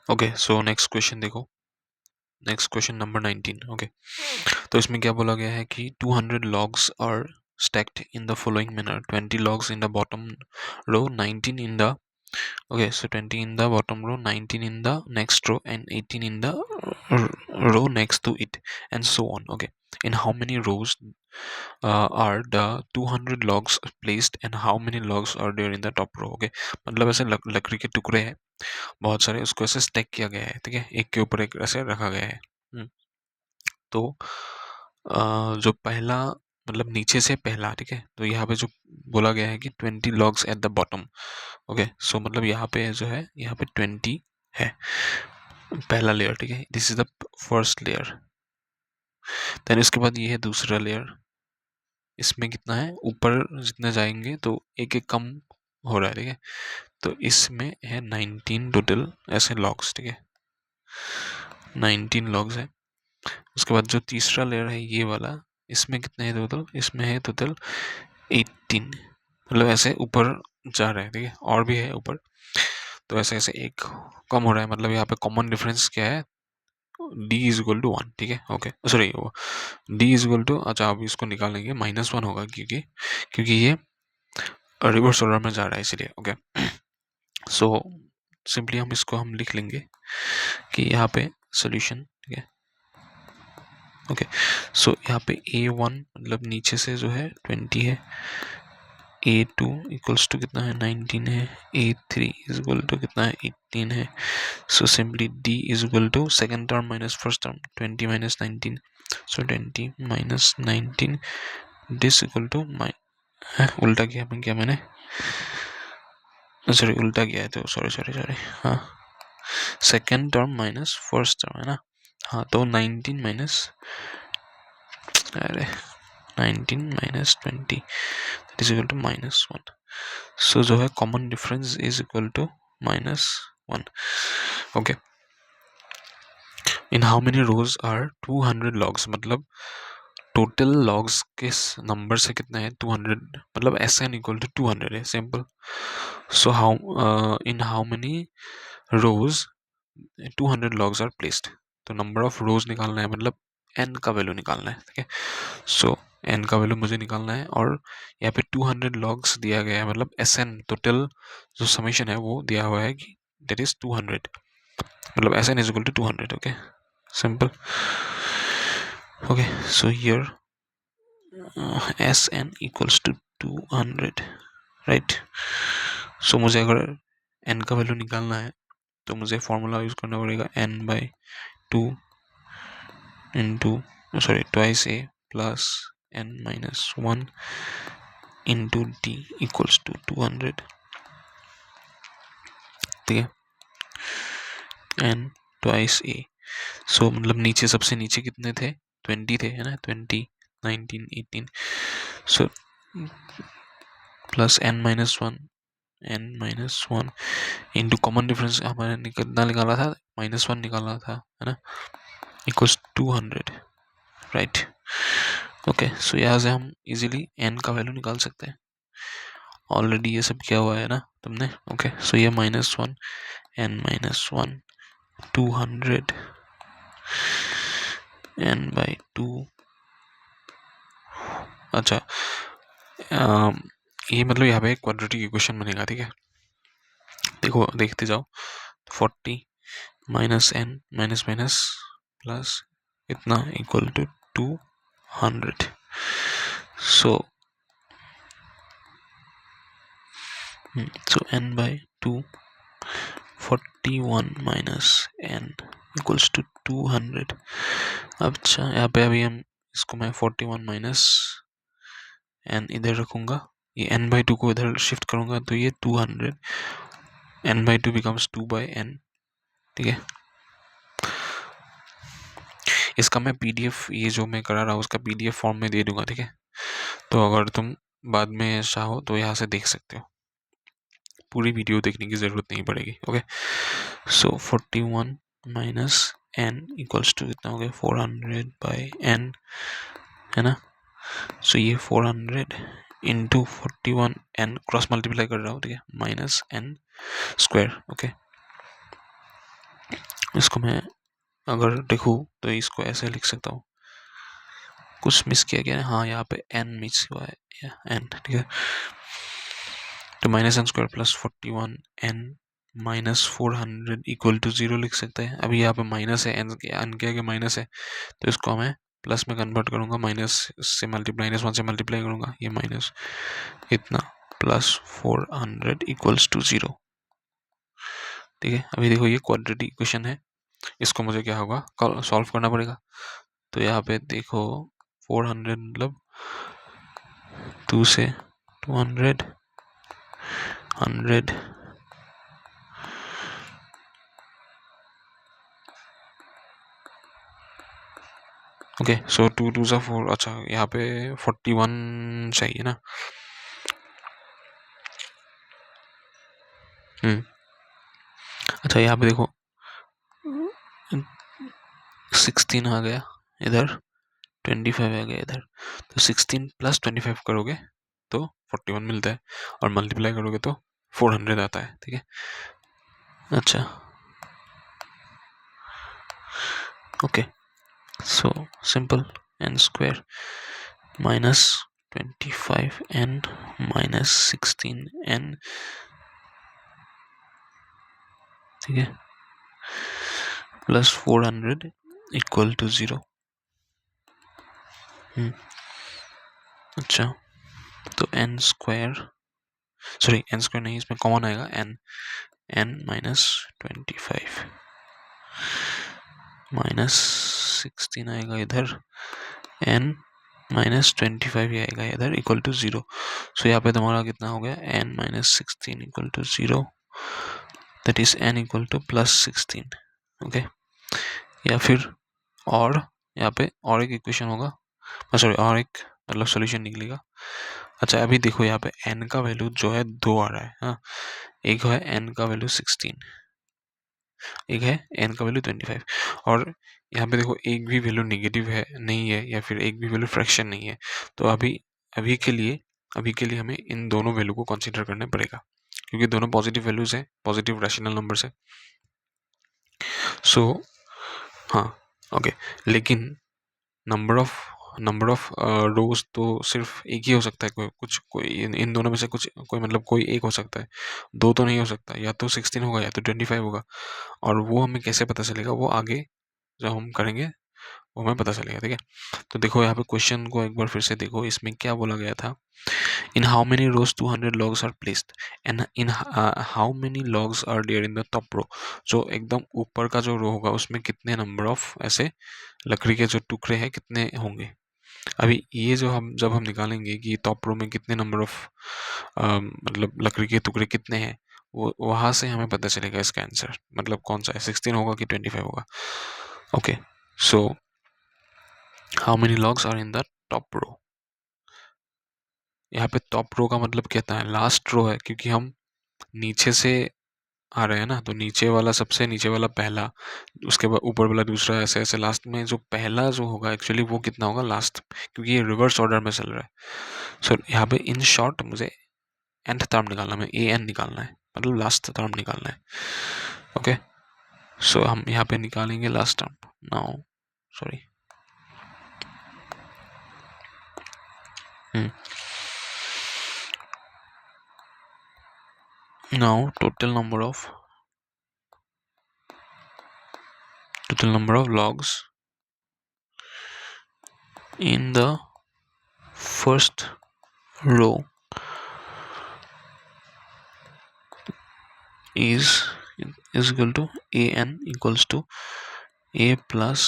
Okay, so next question देखो, next question number 19। Okay, तो इसमें क्या बोला गया है कि 200 logs are stacked in the following manner: 20 logs in the bottom row, 19 in the, okay, so 20 in the bottom row, 19 in the next row, and 18 in the row next to it, and so on. Okay, in how many rows are the 200 logs placed, and how many logs are there in the top row? Okay, मतलब ऐसे लकड़ी के टुकड़े हैं बहुत सारे, उसको ऐसे स्टैक किया गया है, ठीक है, एक के ऊपर एक ऐसे रखा गया है। तो जो पहला मतलब नीचे से पहला, ठीक है, तो यहाँ पे जो बोला गया है कि 20 logs at the bottom. Okay, so मतलब यहाँ पे जो है, यहाँ पे 20 है पहला लेयर, ठीक है, this is the first layer. Then इसके बाद ये है दूसरा लेयर, इसमें कितना है, ऊपर जितने जाएंगे तो एक एक कम हो रहा है, ठीक है, तो इसमें है 19 टोटल ऐसे लॉग्स, ठीक है, 19 लॉग्स है। उसके बाद जो तीसरा लेयर है ये वाला, इसमें कितने हैं टोटल, इसमें है टोटल 18, मतलब ऐसे ऊपर जा रहे हैं, ठीक है, और भी है ऊपर, तो ऐसे ऐसे एक कम हो रहा है, मतलब यहाँ पे कॉमन डिफरेंस क्या है, डी इज इक्वल टू 1, ठीक है। Okay, sorry, D is equal to, अच्छा अब इसको निकालेंगे, -1 होगा, क्योंकि क्योंकि ये रिवर्स ऑर्डर में जा रहा है इसलिए। ओके, सो सिंपली हम इसको हम लिख लेंगे कि यहाँ पे सोल्यूशन, ठीक है। ओके, सो यहाँ पे A1 मतलब नीचे से जो है 20 है, A2 इक्वल्स टू कितना है, 19 है, A3 इज इक्वल टू कितना है, 18 है। So simply D is equal to second term minus first term, 20 minus 19, so 20 minus 19, this equal to उल्टा किया क्या मैंने, सॉरी उल्टा किया है, तो सॉरी, हाँ, second term minus first term है ना, हाँ, तो 19 माइनस, अरे 19 minus 20 that is equal to -1। So जो है common difference is equal to -1। Okay, in how many rows are 200 logs, मतलब टोटल लॉग्स के नंबर से कितना है 200, मतलब SN इक्वल टू 200 है, simple. So in how many rows 200 logs are placed, तो नंबर ऑफ रोज निकालना है, मतलब n का वैल्यू निकालना है, ठीक है। सो n का वैल्यू मुझे निकालना है, और यहाँ पे 200 लॉग्स दिया गया है, मतलब SN टोटल जो समीशन है वो दिया हुआ है कि दैट इज 200, मतलब SN is equal to 200। Okay, simple. Okay, so here SN equals to 200, right. So मुझे अगर n का वैल्यू निकालना है तो मुझे फॉर्मूला यूज करना पड़ेगा, n/2 into, sorry, twice A plus n-1 into D equals to 200, ठीक है, n ट्वाइस A। सो मतलब नीचे सबसे नीचे कितने थे, 20 थे, है ना, 20, 19, 18, so plus n-1 into common difference हमारे कितना निकाला था, -1 निकाला था, है ना, इक्वल्स 200, राइट। ओके, सो यहाँ से हम इजीली n का वैल्यू निकाल सकते हैं, ऑलरेडी ये सब किया हुआ है ना तुमने। ओके, सो ये -1, n-1, 200 n/2, अच्छा, ये मतलब यहाँ पे क्वाड्रेटिक इक्वेशन बनेगा, ठीक है, देखो देखते जाओ, 40 minus n minus minus plus इतना equal to 200। So n/2, 41 minus n equals to 200। अच्छा, यहाँ पे अभी हम इसको मैं 41 माइनस n इधर रखूंगा, ये n/2 को इधर शिफ्ट करूंगा, तो ये 200, n/2 बिकम्स 2/n, ठीक है। इसका मैं PDF, ये जो मैं करा रहा हूँ उसका PDF फॉर्म में दे दूंगा, ठीक है, तो अगर तुम बाद में चाहो तो यहाँ से देख सकते हो, पूरी वीडियो देखने की ज़रूरत नहीं पड़ेगी। Okay, so 41 minus n equals to कितना हो गया, 400/n, है ना। सो ये 400 इंटू 41, n क्रॉस मल्टीप्लाई कर रहा हूँ, ठीक है, -n²। ओके, इसको मैं अगर देखूँ तो इसको ऐसे लिख सकता हूँ, कुछ मिस किया गया है, हाँ यहाँ पे n मिस हुआ है, n, ठीक है। तो minus N square plus 41 n minus 400 equal to 0 लिख सकते हैं। अभी यहाँ पे माइनस है, n के आगे माइनस है, तो इसको मैं प्लस में कन्वर्ट करूँगा, माइनस से मल्टीप्लाई, -1 से मल्टीप्लाई करूँगा, ये माइनस इतना प्लस 400 इक्वल्स टू 0, ठीक है। अभी देखो ये क्वाड्रेटिक इक्वेशन है, इसको मुझे क्या होगा, सॉल्व करना पड़ेगा। तो यहाँ पे देखो 400 मतलब 2 से 200 100 ओके, सो 2 2 सा 4, अच्छा यहाँ पे 41 चाहिए ना। अच्छा यहाँ पे देखो 16 आ गया इधर, 25 आ गया इधर, तो 16 प्लस 25 करोगे तो 41 मिलता है, और मल्टीप्लाई करोगे तो 400 आता है, ठीक है। अच्छा okay, so simple, n square minus 25n minus 16n, ठीक है, प्लस 400 इक्वल टू 0। अच्छा तो n square, sorry n square नहीं, इसमें कॉमन आएगा n माइनस 25 माइनस 16 आएगा इधर, n माइनस 25 ही आएगा इधर, इक्वल टू 0। सो यहाँ पे तुम्हारा कितना हो गया, n minus 16 equal to 0, that is n equal to plus 16, okay. या फिर और यहाँ पे और एक इक्वेशन होगा, सॉरी और एक मतलब सोल्यूशन निकलेगा। अच्छा अभी देखो यहाँ पे n का वैल्यू जो है 2 आ रहा है, हाँ, एक है n का वैल्यू 16, एक है n का वैल्यू 25, और यहाँ पे देखो एक भी वैल्यू नेगेटिव है नहीं है, या फिर एक भी वैल्यू फ्रैक्शन नहीं है। तो अभी के लिए हमें इन दोनों वैल्यू को कंसीडर करना पड़ेगा, क्योंकि दोनों पॉजिटिव वैल्यूज हैं, पॉजिटिव रैशनल नंबर्स है। सो हाँ ओके, लेकिन नंबर ऑफ रोज तो सिर्फ एक ही हो सकता है, कोई इन दोनों में से कुछ कोई मतलब कोई एक हो सकता है, दो तो नहीं हो सकता, या तो 16 होगा या तो 25 होगा, और वो हमें कैसे पता चलेगा, वो आगे जब हम करेंगे वो हमें पता चलेगा, ठीक है। तो देखो यहाँ पे क्वेश्चन को एक बार फिर से देखो, इसमें क्या बोला गया था, in how many rows 200 logs are placed, and in how many logs are there in the top row. जो एकदम ऊपर का जो रो होगा उसमें कितने नंबर ऑफ ऐसे लकड़ी के जो टुकड़े हैं कितने होंगे। अभी ये जो हम जब हम निकालेंगे कि टॉप रो में कितने नंबर ऑफ मतलब लकड़ी के टुकड़े कितने हैं, वो वहां से हमें पता चलेगा इसका आंसर, मतलब कौन सा है, 16 होगा कि 25 होगा। Okay, so how many logs are in the top row, यहाँ पे टॉप रो का मतलब कहता है लास्ट रो है, क्योंकि हम नीचे से आ रहे हैं ना, तो नीचे वाला सबसे नीचे वाला पहला, उसके बाद ऊपर वाला दूसरा, ऐसे ऐसे लास्ट में जो पहला जो होगा एक्चुअली वो कितना होगा लास्ट, क्योंकि ये रिवर्स ऑर्डर में चल रहा है। सो यहाँ पे इन शॉर्ट मुझे nth टर्म निकालना है, ए एन निकालना है, मतलब लास्ट टर्म निकालना है, ओके। सो हम यहाँ पे निकालेंगे last term now, sorry now total number of logs in the first row is equal to an equals to a plus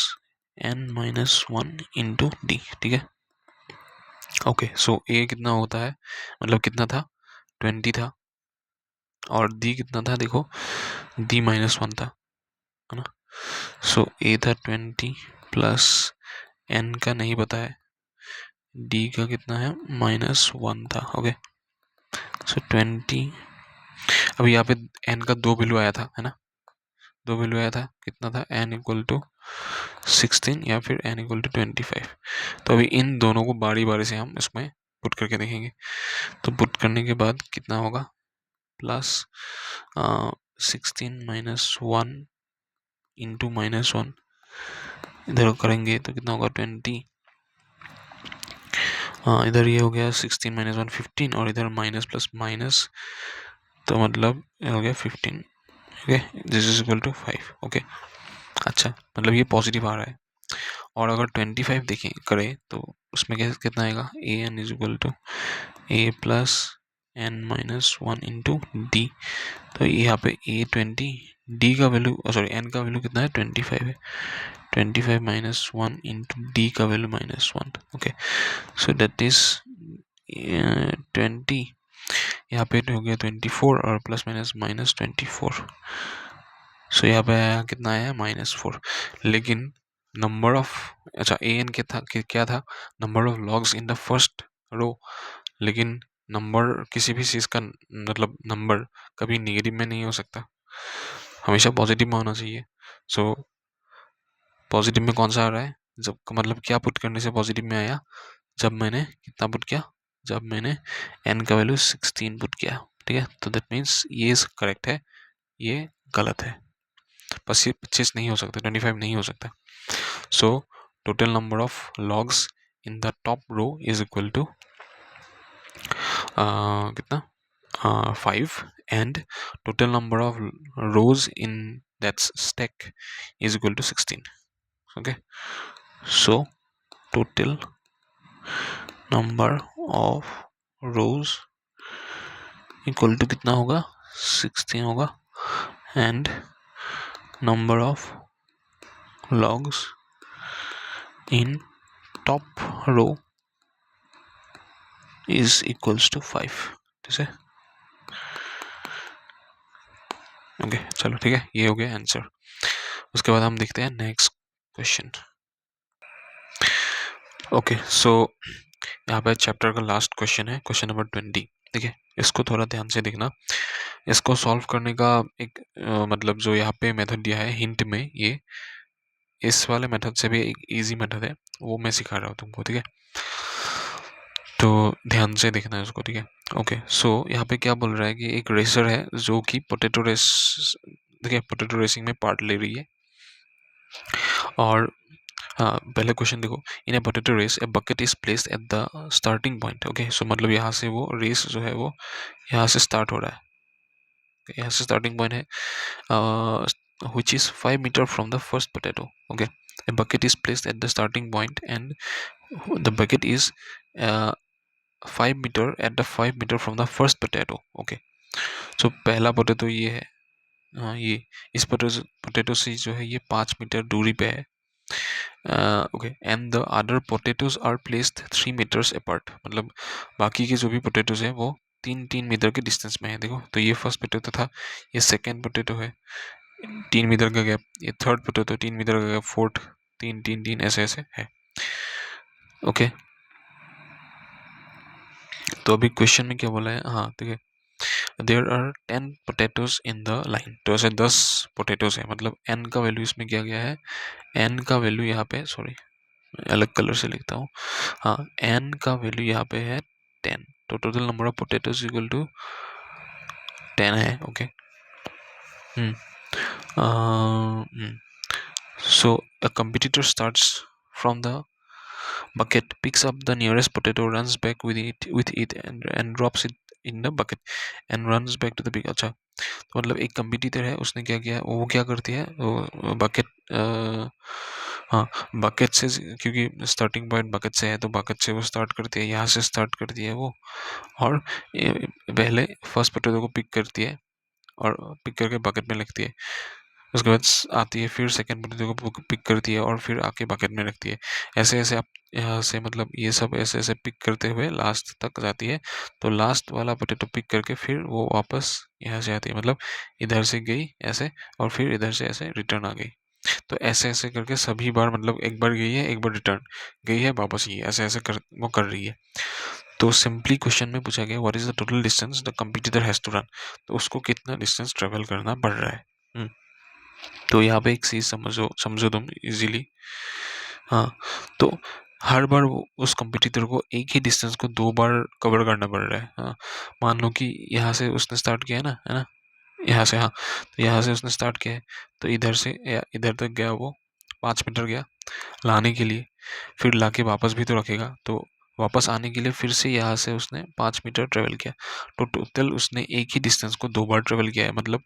n minus 1 into d, ठीक है। ओके, सो a कितना होता है, मतलब कितना था, 20 था, और d कितना था, देखो d -1 था, है ना। सो a था 20 प्लस n का नहीं पता है, d का कितना है -1 था, ओके। सो 20, अभी यहाँ पे n का दो वैल्यू आया था, है ना, दो वैल्यू आया था, कितना था, n इक्वल टू 16 या फिर n इक्वल टू 25। तो अभी इन दोनों को बारी बारी से हम इसमें पुट करके देखेंगे। तो पुट करने के बाद कितना होगा, प्लस 16 -1 इंटू -1 इधर करेंगे तो कितना होगा 20। हाँ, इधर ये हो गया 16 - 1 15 और इधर माइनस प्लस माइनस, तो मतलब ये हो गया 15। Okay, this is equal to 5। Okay, अच्छा, मतलब ये पॉजिटिव आ रहा है। और अगर 25 देखें करें तो उसमें कितना आएगा, A N is equal to A plus N minus 1 into D. तो यहाँ पे A20, डी का वैल्यू सॉरी एन का वैल्यू कितना है 25 है, 25 - 1 इंटू डी का value -1। Okay, so that is 20। यहाँ पे हो गया 24 और प्लस माइनस -24। सो यहाँ पे आया कितना आया -4। लेकिन नंबर ऑफ, अच्छा ए एन क्या था, number of logs in the first row. लेकिन नंबर किसी भी चीज़ का मतलब नंबर कभी नेगेटिव में नहीं हो सकता, हमेशा पॉजिटिव में होना चाहिए। सो पॉजिटिव में कौन सा आ रहा है, जब मतलब क्या पुट करने से पॉजिटिव में आया, जब मैंने कितना पुट किया, जब मैंने n का वैल्यू 16 पुट किया। ठीक है, तो दैट मीन्स ये करेक्ट है, ये गलत है। 25 नहीं हो सकता, 25 नहीं हो सकता। So total number of logs in the top row is equal to कितना 5 and total number of rows in that stack is equal to 16. Okay, so total number of rows equal to कितना होगा 16 होगा and number of logs in top row is equals to 5. ठीक है, okay चलो ठीक है, ये हो गया आंसर। उसके बाद हम देखते हैं नेक्स्ट क्वेश्चन। ओके, सो यहाँ पे चैप्टर का लास्ट क्वेश्चन है, क्वेश्चन नंबर 20। ठीक है, इसको थोड़ा ध्यान से देखना। इसको सॉल्व करने का एक मतलब जो यहाँ पे मेथड दिया है हिंट में, ये इस वाले मेथड से भी एक इजी मेथड है, वो मैं सिखा रहा हूँ तुमको। ठीक है, तो ध्यान से देखना है उसको। ठीक है, ओके, सो यहाँ पे क्या बोल रहा है कि एक रेसर है जो कि पोटैटो रेस, देखिए पोटैटो रेसिंग में पार्ट ले रही है। और हाँ, पहले क्वेश्चन देखो, in a potato race a bucket is placed at the starting point. Okay, so मतलब यहाँ से वो रेस जो है वो यहाँ से स्टार्ट हो रहा है, यहाँ से स्टार्टिंग पॉइंट है, which is 5 meter from the first potato. Okay, a bucket is placed at the starting point and the bucket is 5 meter at the 5 meter from the first potato. Okay, so पहला potato ये है, हाँ ये इस potato से जो है ये 5 मीटर दूरी पे है। Okay, and the other potatoes are placed 3 meters apart, मतलब बाकी के जो भी पोटैटोज हैं वो 3-3 मीटर के डिस्टेंस में है। देखो, तो ये फर्स्ट पोटैटो था, ये सेकेंड पोटैटो है 3 मीटर का गैप, ये थर्ड पोटैटो 3 मीटर का गैप, फोर्थ 3-3-3 ऐसे ऐसे है। ओके, तो अभी क्वेश्चन में क्या बोला है, हाँ ठीक है, there are 10 potatoes in the line. तो ऐसे 10 पोटैटोज है, मतलब n का वैल्यू इसमें क्या गया है, n का वैल्यू यहाँ पे, सॉरी अलग कलर से लिखता हूँ, हाँ n का वैल्यू यहाँ पे है 10। तो total number of potatoes equal to 10 है। Okay, so a competitor starts from the bucket, picks up the nearest potato, runs back with it and drops it in the bucket and runs back to the big। अच्छा, तो मतलब एक competitor है, उसने क्या किया, वो क्या करती है, वो बकेट, हाँ बकेट से, क्योंकि स्टार्टिंग पॉइंट बकेट से है तो बकेट से वो स्टार्ट करती है, यहाँ से स्टार्ट करती है वो, और पहले फर्स्ट पोटैटो को पिक करती है और पिक करके बकेट में रखती है। उसके बाद आती है फिर सेकंड पोटैटो को पिक करती है और फिर आके बकेट में रखती है। ऐसे ऐसे आप यहाँ से मतलब ये सब ऐसे ऐसे पिक करते हुए लास्ट तक जाती है। तो लास्ट वाला पोटैटो पिक करके फिर वो वापस यहाँ से आती है, मतलब इधर से गई ऐसे और फिर इधर से ऐसे रिटर्न आ गई। तो ऐसे ऐसे करके सभी बार, मतलब एक बार गई है, एक बार रिटर्न गई है, वापस गई है, ऐसे ऐसे वो कर रही है। तो सिंपली क्वेश्चन में पूछा गया what is the total distance the competitor has to run, तो उसको कितना डिस्टेंस ट्रेवल करना पड़ रहा है। तो यहाँ पे एक चीज समझो समझो तुम इजीली, हाँ तो हर बार उस कंपटीटर को एक ही डिस्टेंस को 2 बार कवर करना पड़ रहा है। हाँ, मान लो कि यहाँ से उसने स्टार्ट किया है ना, यहाँ से, हाँ, तो यहाँ से उसने स्टार्ट किया है, तो इधर से इधर तक गया वो 5 मीटर गया लाने के लिए, फिर लाके वापस भी तो रखेगा, तो वापस आने के लिए फिर से यहाँ से उसने 5 मीटर ट्रेवल किया, तो टोटल उसने एक ही डिस्टेंस को 2 बार ट्रेवल किया है, मतलब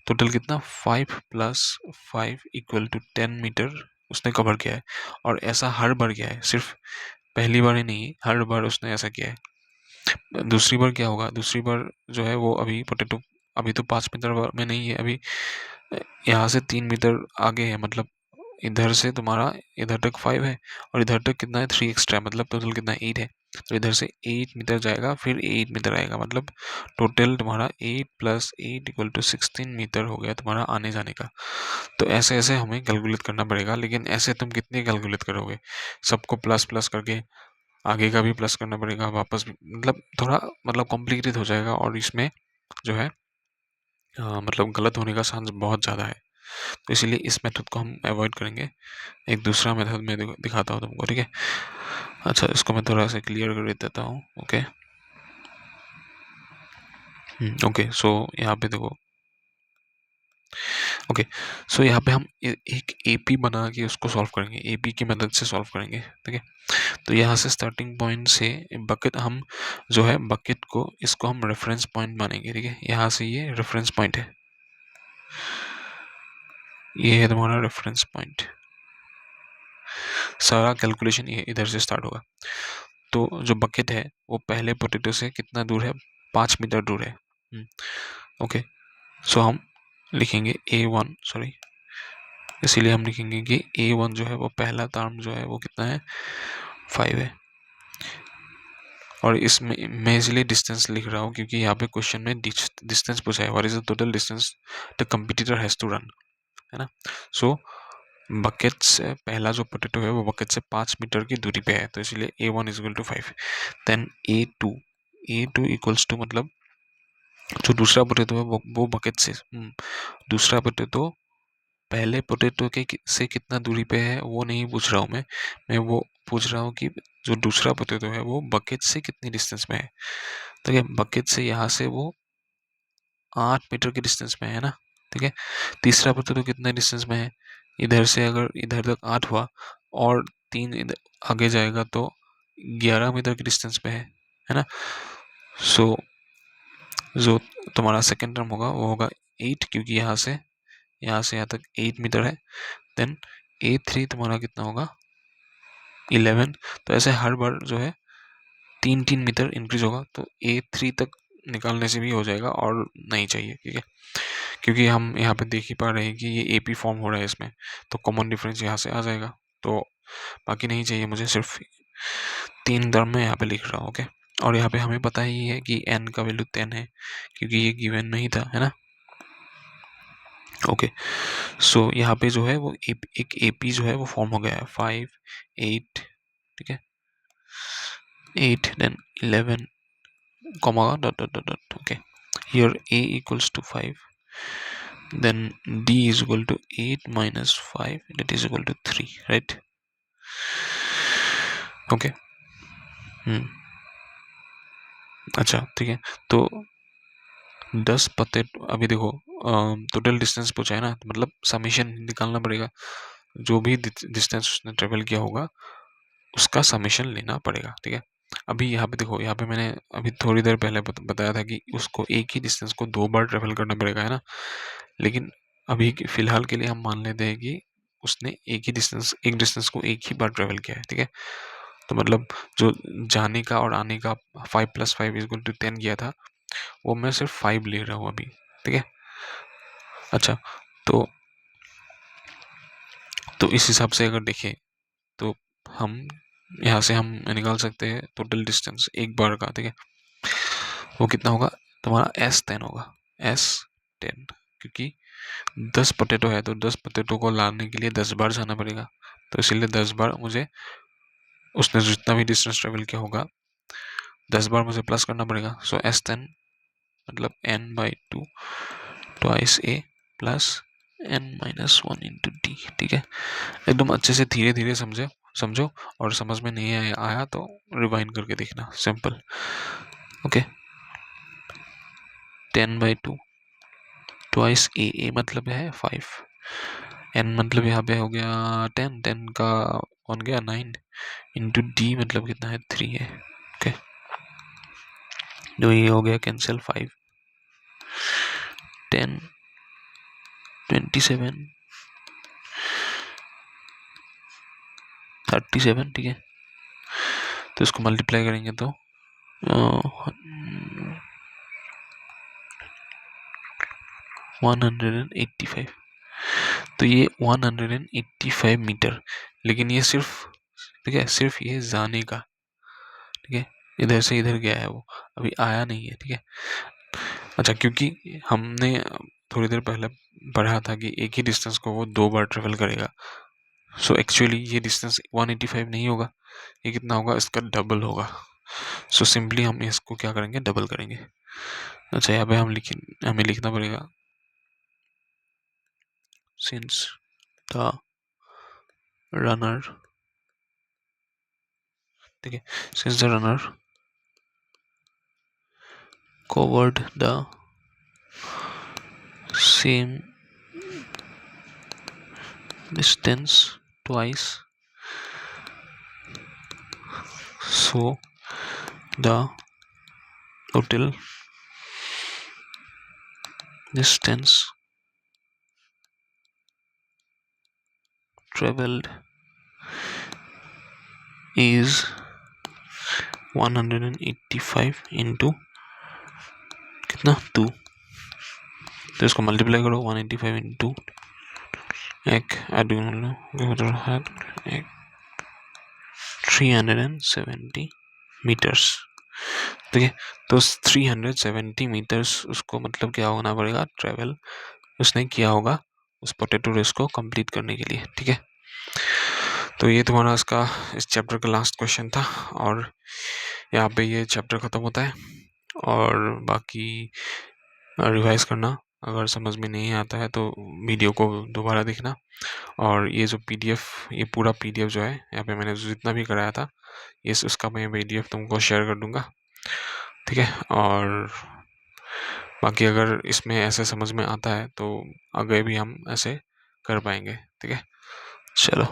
टोटल कितना, 5 + 5 = 10 मीटर उसने कवर किया है। और ऐसा हर बार किया है, सिर्फ पहली बार ही नहीं, हर बार उसने ऐसा किया है। दूसरी बार क्या होगा, दूसरी बार जो है वो अभी पोटेटो अभी तो 5 मीटर में नहीं है, अभी यहाँ से 3 मीटर आगे है, मतलब इधर से तुम्हारा इधर तक 5 है, और इधर तक कितना है, 3 एक्स्ट्रा है, मतलब टोटल कितना है, 8 है। तो इधर से 8 मीटर जाएगा, फिर 8 मीटर आएगा, मतलब टोटल तुम्हारा 8 + 8 = 16 मीटर हो गया तुम्हारा आने जाने का। तो ऐसे ऐसे हमें कैलकुलेट करना पड़ेगा, लेकिन ऐसे तुम कितने कैलकुलेट करोगे, सबको प्लस प्लस करके आगे का भी प्लस करना पड़ेगा, वापस भी, मतलब थोड़ा मतलब कॉम्प्लिकेटेड हो जाएगा, और इसमें जो है मतलब गलत होने का चांस बहुत ज़्यादा है। तो इसीलिए इस मेथड को हम अवॉइड करेंगे। एक दूसरा मेथड मैं दिखाता हूँ तुमको, ठीक है। अच्छा, इसको मैं थोड़ा सा क्लियर कर देता हूँ। ओके, ओके, सो यहाँ पे देखो। ओके, सो यहाँ पे हम एक एपी बना के उसको सॉल्व करेंगे, एपी की मदद से सॉल्व करेंगे, ठीक है। तो यहाँ से स्टार्टिंग पॉइंट से बकेट हम जो है बकेट को इसको हम रेफरेंस पॉइंट मानेंगे, ठीक है। यहाँ से ये रेफरेंस पॉइंट है, ये है तुम्हारा रेफरेंस पॉइंट। सारा कैलकुलेशन ये इधर से स्टार्ट होगा। तो जो बकेट है वो पहले पोटैटो से कितना दूर है, 5 मीटर दूर है। ओके, सो हम लिखेंगे A1, सॉरी, इसीलिए हम लिखेंगे कि A1 जो है वो पहला टर्म जो है वो कितना है, 5 है। और इसमें मैं इसलिए डिस्टेंस लिख रहा हूँ क्योंकि यहाँ पे क्वेश्चन में डिस्टेंस पूछा है, what is the total distance the competitor has to run, है ना। सो बकेट से पहला जो पोटैटो है वो बकेट से 5 मीटर की दूरी पे है, तो इसलिए A1 = 5। देन A2 मतलब जो दूसरा पोटैटो है वो बकेट से दूसरा पोटैटो पहले पोटैटो के से कितना दूरी पे है वो नहीं पूछ रहा हूँ मैं वो पूछ रहा हूँ कि जो दूसरा पोटैटो है वो बकेट से कितनी डिस्टेंस में है। तो क्या बकेट से यहाँ से वो 8 मीटर के डिस्टेंस में है ना, ठीक है। तीसरा पोटैटो कितने डिस्टेंस में है, इधर से अगर इधर तक 8 हुआ और 3 इधर आगे जाएगा तो 11 मीटर के डिस्टेंस पे है ना। सो जो तुम्हारा सेकेंड टर्म होगा वो होगा 8, क्योंकि यहाँ तक 8 मीटर है। देन A3 तुम्हारा कितना होगा, 11। तो ऐसे हर बार जो है 3-3 मीटर इंक्रीज होगा, तो A3 तक निकालने से भी हो जाएगा और नहीं चाहिए, ठीक है। क्योंकि हम यहाँ पे देख ही पा रहे हैं कि ये AP फॉर्म हो रहा है इसमें, तो कॉमन डिफरेंस यहाँ से आ जाएगा, तो बाकी नहीं चाहिए मुझे, सिर्फ 3 टर्म में यहाँ पे लिख रहा हूँ। ओके, और यहाँ पे हमें पता ही है कि n का वैल्यू 10 है, क्योंकि ये गिवन नहीं था, है ना। ओके, सो यहाँ पे जो है वो एक AP जो है वो फॉर्म हो गया है, 5, 8, ठीक है, 8 then 11 comma dot dot dot dot। Okay, here A = 5, then D = 8 - 5, that is equal to 3, right? Okay, अच्छा, ठीक है। तो 10 पत्ते, अभी देखो टोटल डिस्टेंस पूछा है ना, तो मतलब समीशन निकालना पड़ेगा, जो भी डिस्टेंस उसने ट्रेवल किया होगा उसका समीशन लेना पड़ेगा, ठीक है। अभी यहाँ पे देखो, यहाँ पे मैंने अभी थोड़ी देर पहले बताया था कि उसको एक ही डिस्टेंस को 2 बार ट्रेवल करना पड़ेगा, है ना। लेकिन अभी फिलहाल के लिए हम मान लेते हैं कि उसने एक डिस्टेंस को एक ही बार ट्रेवल किया है, ठीक है। तो मतलब जो जाने का और आने का 5 + 5 = 10 किया था, वो मैं सिर्फ 5 ले रहा हूँ अभी, ठीक है। अच्छा, तो इस हिसाब से अगर देखें तो हम यहाँ से हम निकाल सकते हैं टोटल डिस्टेंस एक बार का, ठीक है। वो कितना होगा तुम्हारा, S10 होगा, S10, क्योंकि 10 पोटैटो है, तो 10 पोटैटो को लाने के लिए 10 बार जाना पड़ेगा, तो इसीलिए 10 बार मुझे उसने जितना भी डिस्टेंस ट्रेवल किया होगा 10 बार मुझे प्लस करना पड़ेगा। सो S10 मतलब N/2 twice A plus N-1 × D, ठीक है। एकदम अच्छे से धीरे धीरे समझो, और समझ में नहीं आया तो रिवाइंड करके देखना, सिंपल। ओके, 10/2 ट्वाइस ए मतलब है 5, एन मतलब यहाँ पे हो गया 10, 10 का कौन गया 9, इंटू डी मतलब कितना है 3 है। ओके, तो ये हो गया कैंसिल, 5, 10, 27, 37, ठीक है। तो इसको मल्टीप्लाई करेंगे तो 185। तो ये 185 मीटर, लेकिन ये सिर्फ, ठीक है, सिर्फ ये जाने का, ठीक है, इधर से इधर गया है, वो अभी आया नहीं है, ठीक है। अच्छा, क्योंकि हमने थोड़ी देर पहले पढ़ा था कि एक ही डिस्टेंस को वो 2 बार ट्रेवल करेगा, सो एक्चुअली ये डिस्टेंस 185 नहीं होगा, ये कितना होगा, इसका डबल होगा। सो सिंपली हम इसको क्या करेंगे, डबल करेंगे। अच्छा, यहाँ पे हमें लिखना पड़ेगा सिंस द रनर, ठीक है, since the runner covered the same distance twice, so the total distance traveled is 185 into कितना 2, तो इसको मल्टीप्लाई करो, 185 इंटू एक 370 मीटर्स, ठीक है। तो 370 मीटर्स उसको मतलब क्या होना पड़ेगा, ट्रेवल उसने किया होगा उस पोटैटो रेस को कंप्लीट करने के लिए, ठीक है। तो ये तुम्हारा इसका इस चैप्टर का लास्ट क्वेश्चन था, और यहाँ पे ये चैप्टर ख़त्म होता है। और बाकी रिवाइज करना, अगर समझ में नहीं आता है तो वीडियो को दोबारा देखना। और ये जो पीडीएफ, ये पूरा पीडीएफ जो है यहाँ पे मैंने जितना भी कराया था, ये उसका मैं पीडीएफ तुमको शेयर कर दूंगा, ठीक है। और बाकी अगर इसमें ऐसे समझ में आता है तो आगे भी हम ऐसे कर पाएंगे, ठीक है। चलो।